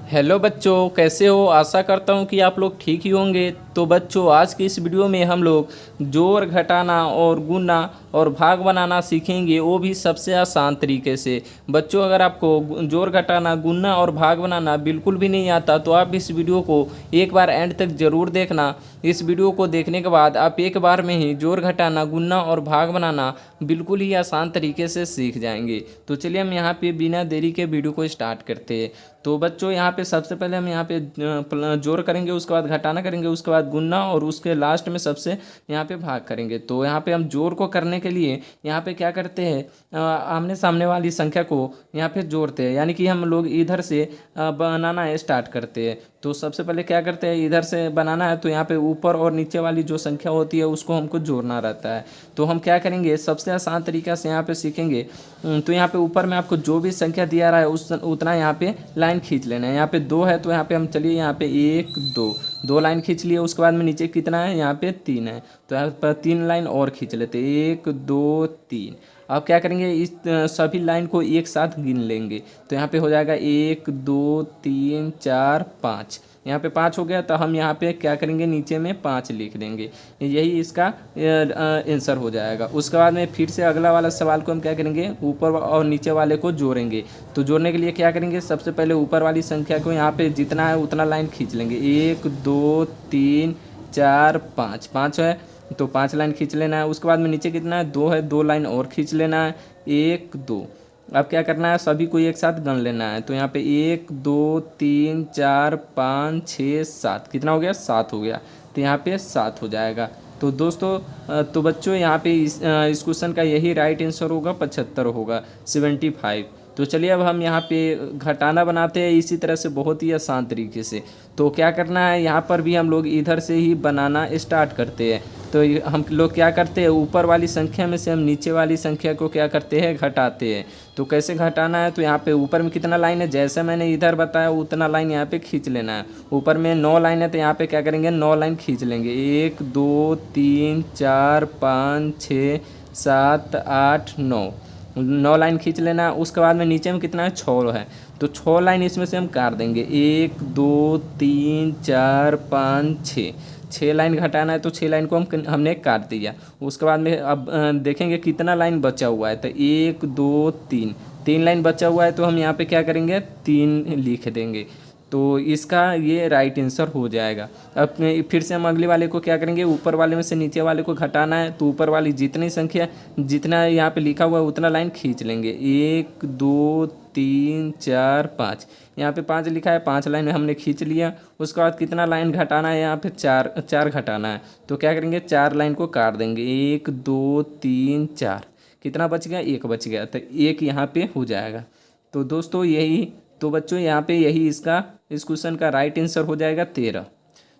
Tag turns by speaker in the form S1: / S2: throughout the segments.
S1: Hello बच्चों, कैसे हो। आशा करता हूँ कि आप लोग ठीक ही होंगे। तो बच्चों, आज की इस वीडियो में हम लोग जोड़ घटाना और गुणा और भाग बनाना सीखेंगे, वो भी सबसे आसान तरीके से। बच्चों, अगर आपको जोड़ घटाना, गुणा और भाग बनाना बिल्कुल भी नहीं आता तो आप इस वीडियो को एक बार एंड तक ज़रूर देखना। इस वीडियो को देखने के बाद आप एक बार में ही जोड़ घटाना, गुणा और भाग बनाना बिल्कुल ही आसान तरीके से सीख जाएंगे। तो चलिए हम यहाँ पे बिना देरी के वीडियो को स्टार्ट करते हैं। तो बच्चों, यहाँ पे सबसे पहले हम यहाँ पे जोड़ करेंगे, उसके बाद घटाना करेंगे, उसके बाद गुणा और उसके लास्ट में सबसे यहाँ पे भाग करेंगे। तो यहाँ पे हम जोड़ को करने के लिए यहाँ पे क्या करते हैं, आमने सामने वाली संख्या को यहाँ पे जोड़ते हैं, यानी कि हम लोग इधर से बनाना स्टार्ट करते हैं। तो सबसे पहले क्या करते हैं, इधर से बनाना है तो यहाँ पे ऊपर और नीचे वाली जो संख्या होती है उसको हमको जोड़ना रहता है। तो हम क्या करेंगे, सबसे आसान तरीका से यहाँ पे सीखेंगे। तो यहाँ पे ऊपर में आपको जो भी संख्या दिया रहा है उस उतना यहाँ पे लाइन खींच लेना है। यहाँ पे 2 है तो यहाँ पे हम चलिए यहाँ पे 1 2 2 लाइन खींच लिए। उसके बाद में नीचे कितना है, यहाँ पे 3 है तो यहाँ पर 3 लाइन और खींच लेते, 1 2 3। अब क्या करेंगे, इस सभी लाइन को एक साथ गिन लेंगे। तो यहाँ पे हो जाएगा 1 2 3 4 5। यहाँ पे 5 हो गया तो हम यहाँ पे क्या करेंगे, नीचे में 5 लिख देंगे। यही इसका आंसर हो जाएगा। उसके बाद में फिर से अगला वाला सवाल को हम क्या करेंगे, ऊपर और नीचे वाले को जोड़ेंगे। तो जोड़ने के लिए क्या करेंगे, सबसे पहले ऊपर वाली संख्या को यहाँ पे जितना है उतना लाइन खींच लेंगे। 1 2 3 4 5, 5 है तो 5 लाइन खींच लेना है। उसके बाद में नीचे कितना है, 2 है, 2 लाइन और खींच लेना है, 1 2। अब क्या करना है, सभी को एक साथ गन लेना है। तो यहाँ पे 1 2 3 4 5 6 7, कितना हो गया, 7 हो गया। तो यहाँ पे 7 हो जाएगा। तो दोस्तों, तो बच्चों यहाँ पे इस क्वेश्चन का यही राइट आंसर होगा, 75 होगा, 75। तो चलिए अब हम यहाँ पे घटाना बनाते हैं इसी तरह से, बहुत ही आसान तरीके से। तो क्या करना है, यहाँ पर भी हम लोग इधर से ही बनाना स्टार्ट करते हैं। तो हम लोग क्या करते हैं, ऊपर वाली संख्या में से हम नीचे वाली संख्या को क्या करते हैं, घटाते हैं। तो कैसे घटाना है, तो यहाँ पे ऊपर में कितना लाइन है, जैसे मैंने इधर बताया उतना लाइन यहाँ पे खींच लेना है। ऊपर में 9 लाइन है तो यहाँ पे क्या करेंगे, 9 लाइन खींच लेंगे। 1 2 3 4 5 6 7 8 9, 9 लाइन खींच लेना है। उसके बाद में नीचे में कितना है, 6 है तो 6 लाइन इसमें से हम काट देंगे। 1 2 3 4 5 6, 6 लाइन घटाना है तो 6 लाइन को हमने काट दिया। उसके बाद में अब देखेंगे कितना लाइन बचा हुआ है। तो 1 2 3, 3 लाइन बचा हुआ है तो हम यहाँ पे क्या करेंगे, 3 लिख देंगे। तो इसका ये राइट आंसर हो जाएगा। अब फिर से हम अगले वाले को क्या करेंगे, ऊपर वाले में से नीचे वाले को घटाना है। तो ऊपर वाली जितनी संख्या, जितना यहाँ पे लिखा हुआ है उतना लाइन खींच लेंगे। 1 2 3 4 5, यहाँ पे 5 लिखा है, 5 लाइन हमने खींच लिया। उसके बाद कितना लाइन घटाना है, यहाँ पे 4 घटाना है। तो क्या करेंगे, 4 लाइन को काट देंगे। 1 2 3 4, कितना बच गया, 1 बच गया तो 1 यहाँ पे हो जाएगा। तो दोस्तों यही, तो बच्चों यहाँ पे यही इसका, इस क्वेश्चन का राइट आंसर हो जाएगा 13।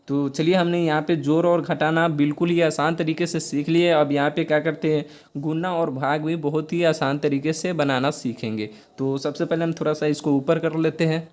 S1: तो चलिए हमने यहाँ पे जोड़ और घटाना बिल्कुल ही आसान तरीके से सीख लिए। अब यहाँ पे क्या करते हैं, गुना और भाग भी बहुत ही आसान तरीके से बनाना सीखेंगे। तो सबसे पहले हम थोड़ा सा इसको ऊपर कर लेते हैं।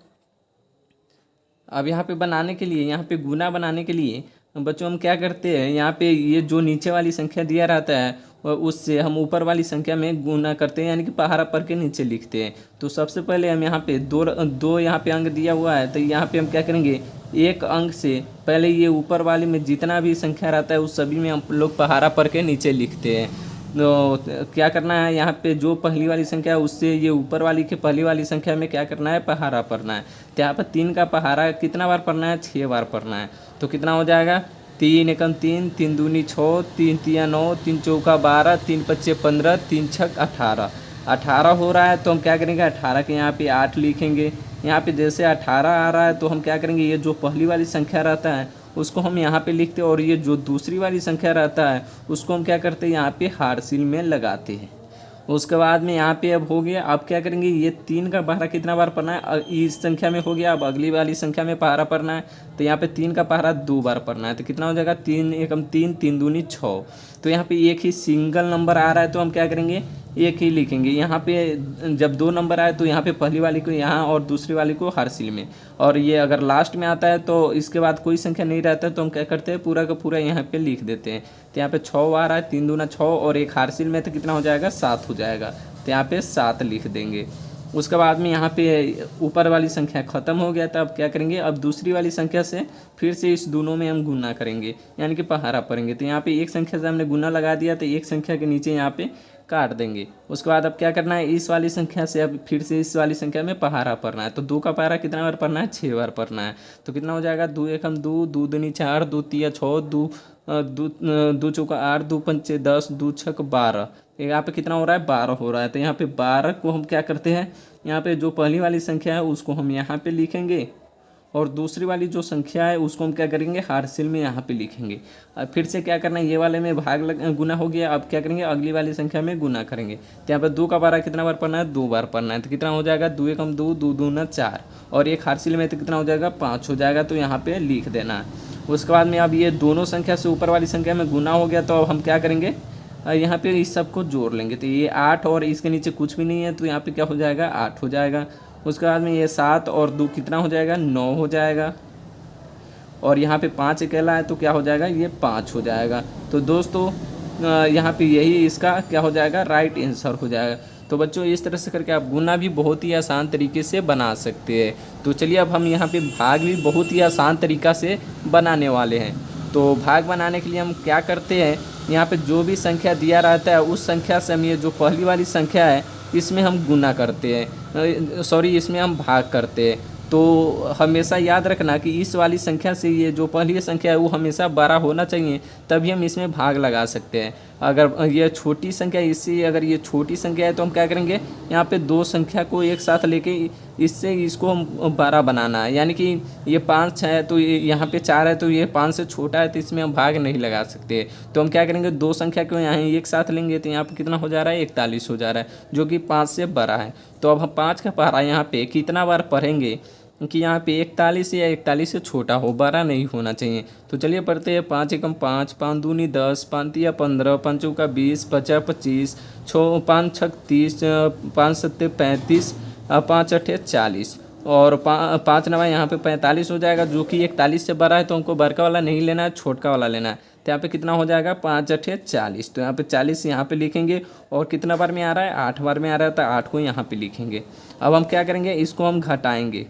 S1: अब यहाँ पे बनाने के लिए, यहाँ पे गुना बनाने के लिए बच्चों हम क्या करते हैं, यहाँ पे ये जो नीचे वाली संख्या दिया रहता है उससे हम ऊपर वाली संख्या में गुना करते हैं, यानी कि पहाड़ा पर के नीचे लिखते हैं। तो सबसे पहले हम यहाँ पे दो यहाँ पे अंक दिया हुआ है तो यहाँ पे हम क्या करेंगे, एक अंक से पहले ये ऊपर वाले में जितना भी संख्या रहता है उस सभी में हम लोग पहाड़ा पर के नीचे लिखते हैं। तो क्या करना है, यहाँ पे जो पहली वाली संख्या है उससे ये ऊपर वाली के पहली वाली संख्या में क्या करना है, पहाड़ा पढ़ना है। तो यहाँ पर 3 का पहाड़ा कितना बार पढ़ना है, 6 बार पढ़ना है। तो कितना हो जाएगा, 3 एकम 3, 3 दूनी 6, 3 तिया 9, 3 चौका 12, 3 पच्चे 15, 3 छक 18, 18 हो रहा है। तो हम क्या करेंगे, 18 के यहाँ पे 8 लिखेंगे। यहाँ पे जैसे 18 आ रहा है तो हम क्या करेंगे, ये जो पहली वाली संख्या रहता है उसको हम यहाँ पे लिखते हैं और ये जो दूसरी वाली संख्या रहता है उसको हम क्या करते हैं, यहाँ पे हार्सिल में लगाते हैं। उसके बाद में यहाँ पे अब हो गया। अब क्या करेंगे, ये 3 का पहाड़ा कितना बार पढ़ना है, इस संख्या में हो गया। अब अगली वाली संख्या में पहाड़ा पढ़ना है तो यहाँ पे 3 का पहाड़ा 2 बार पढ़ना है। तो कितना हो जाएगा, 3 एकम 3, 3 दूनी 6। तो यहाँ पे एक ही सिंगल नंबर आ रहा है तो हम क्या करेंगे, एक ही लिखेंगे। यहाँ पे जब 2 नंबर आए तो यहाँ पे पहली वाली को यहाँ और दूसरी वाली को हार्सिल में, और ये अगर लास्ट में आता है तो इसके बाद कोई संख्या नहीं रहता है तो हम क्या करते हैं, पूरा का पूरा यहाँ पे लिख देते हैं। तो यहाँ पे 6 आ रहा है, 3 दूना 6 और एक हार्सिल में तो कितना हो जाएगा, 7 हो जाएगा। तो यहाँ पे 7 लिख देंगे। उसके बाद में यहाँ पे ऊपर वाली संख्या ख़त्म हो गया था। अब क्या करेंगे, अब दूसरी वाली संख्या से फिर से इस दोनों में हम गुना करेंगे, यानी कि पहाड़ा पढ़ेंगे। तो यहाँ पे एक संख्या से हमने गुना लगा दिया, तो एक संख्या के नीचे यहाँ पे काट देंगे। उसके बाद अब क्या करना है, इस वाली संख्या से अब फिर से इस वाली संख्या में पहाड़ा पढ़ना है। तो 2 का पहाड़ा कितना बार पढ़ना है, 6 बार पढ़ना है। तो कितना हो जाएगा, 2 एकम 2, 2 दूनी 4, 2 तिया 6, 2 चौका 8, 2 पंचे 10, 2 छक 12। यहाँ पे कितना हो रहा है, 12 हो रहा है। तो यहाँ पे 12 को हम क्या करते हैं, यहाँ पे जो पहली वाली संख्या है उसको हम यहाँ पे लिखेंगे, और दूसरी वाली जो संख्या है उसको हम क्या करेंगे, हार्सिल में यहाँ पे लिखेंगे। अब फिर से क्या करना है, ये वाले में गुना हो गया। अब क्या करेंगे, अगली वाली संख्या में गुना करेंगे। तो यहाँ पर 2 का बारह कितना बार पढ़ना है, 2 बार पढ़ना है। तो कितना हो जाएगा, 2 एकम 2, 2 दूना 4, और एक हार्सिल में तो कितना हो जाएगा, 5 हो जाएगा। तो यहाँ पे लिख देना है। उसके बाद में अब ये दोनों संख्या से ऊपर वाली संख्या में गुना हो गया, तो अब हम क्या करेंगे, यहाँ पे इस सब को जोड़ लेंगे। तो ये 8 और इसके नीचे कुछ भी नहीं है, तो यहाँ पे क्या हो जाएगा, 8 हो जाएगा। उसके बाद में ये 7 और 2 कितना हो जाएगा, 9 हो जाएगा। और यहाँ पे 5 अकेला है, तो क्या हो जाएगा, ये 5 हो जाएगा। तो दोस्तों यहाँ पे यही इसका क्या हो जाएगा, राइट आंसर हो जाएगा। तो बच्चों इस तरह से करके आप गुना भी बहुत ही आसान तरीके से बना सकते हैं। तो चलिए अब हम यहाँ पे भाग भी बहुत ही आसान तरीका से बनाने वाले हैं। तो भाग बनाने के लिए हम क्या करते हैं, यहाँ पे जो भी संख्या दिया रहता है उस संख्या से हम ये जो पहली वाली संख्या है इसमें हम गुना करते हैं, सॉरी इसमें हम भाग करते हैं। तो हमेशा याद रखना कि इस वाली संख्या से ये जो पहली संख्या है वो हमेशा बड़ा होना चाहिए, तभी हम इसमें भाग लगा सकते हैं। अगर ये छोटी संख्या, इससे अगर ये छोटी संख्या है तो हम क्या करेंगे, यहाँ पे 2 संख्या को एक साथ लेके इससे इसको हम 12 बनाना है। यानी कि ये 5 है तो यहाँ पे 4 है, तो ये 5 से छोटा है, तो इसमें हम भाग नहीं लगा सकते। तो हम क्या करेंगे, 2 संख्या को यहाँ एक साथ लेंगे, तो यहाँ पे कितना हो जा रहा है, 41 हो जा रहा है, जो कि 5 से बड़ा है। तो अब हम 5 का पहाड़ा यहाँ पे कितना बार पढ़ेंगे कि यहाँ पे 41 या 41 से छोटा हो, बड़ा नहीं होना चाहिए। तो चलिए पढ़ते हैं, 5 एकम 5, 5 दूनी 10, 5 तिया 15, 5 चौका 20, 50 25, 5 छक 30, 5 सत्ते 35, 5 अठे 40, और 5 नवा यहाँ पे 45 हो जाएगा, जो कि 41 से बड़ा है। तो हमको बड़का वाला नहीं लेना है, छोटका वाला लेना है। तो यहाँ पे कितना हो जाएगा, 5 अठे 40। तो यहाँ पे 40 यहाँ पे लिखेंगे, और कितना बार में आ रहा है, 8 बार में आ रहा है, तो 8 को यहाँ पे लिखेंगे। अब हम क्या करेंगे, इसको हम घटाएंगे,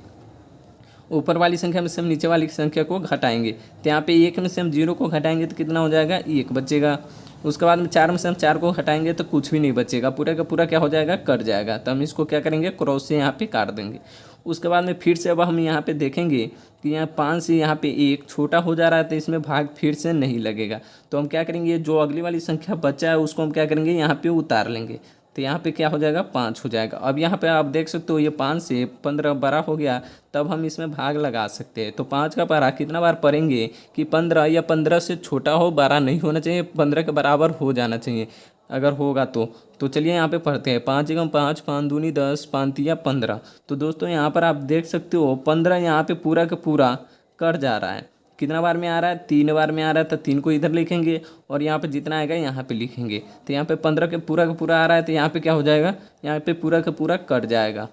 S1: ऊपर वाली संख्या में से हम नीचे वाली संख्या को घटाएंगे। तो यहाँ पे 1 में से हम 0 को घटाएंगे तो कितना हो जाएगा, 1 बचेगा। उसके बाद में 4 में से हम 4 को हटाएंगे तो कुछ भी नहीं बचेगा, पूरा का पूरा क्या हो जाएगा, कट जाएगा। तो हम इसको क्या करेंगे, क्रॉस से यहाँ पे काट देंगे। उसके बाद में फिर से अब हम यहाँ पे देखेंगे कि यहाँ 5 से यहाँ पे 1 छोटा हो जा रहा है, तो इसमें भाग फिर से नहीं लगेगा। तो हम क्या करेंगे, जो अगली वाली संख्या बचा है उसको हम क्या करेंगे, यहाँ पे उतार लेंगे। तो यहाँ पे क्या हो जाएगा, 5 हो जाएगा। अब यहाँ पे आप देख सकते हो ये 5 से 15 बड़ा हो गया, तब हम इसमें भाग लगा सकते हैं। तो 5 का पहाड़ा कितना बार पढ़ेंगे कि 15 या 15 से छोटा हो, बड़ा नहीं होना चाहिए, 15 के बराबर हो जाना चाहिए अगर होगा तो चलिए यहाँ पे पढ़ते हैं, 5 एकम 5, 5 दूनी 10, 5 तिया 15। तो दोस्तों यहाँ पर आप देख सकते हो 15 यहाँ पे पूरा का पूरा कट जा रहा है। कितना बार में आ रहा है, 3 बार में आ रहा है, तो 3 को इधर लिखेंगे, और यहाँ पे जितना आएगा यहाँ पे लिखेंगे। तो यहाँ पे 15 के पूरा का पूरा आ रहा है, तो यहाँ पे क्या हो जाएगा, यहाँ पे पूरा का पूरा कट जाएगा।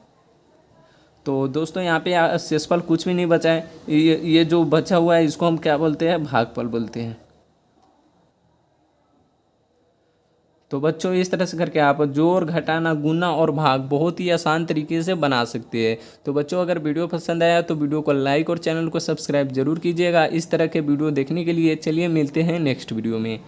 S1: तो दोस्तों यहाँ पे शेषफल कुछ भी नहीं बचा है, ये जो बचा हुआ है इसको हम क्या बोलते हैं, भागफल बोलते हैं। तो बच्चों इस तरह से करके आप जोड़, घटाना, गुना और भाग बहुत ही आसान तरीके से बना सकते हैं। तो बच्चों अगर वीडियो पसंद आया तो वीडियो को लाइक और चैनल को सब्सक्राइब जरूर कीजिएगा इस तरह के वीडियो देखने के लिए। चलिए मिलते हैं नेक्स्ट वीडियो में।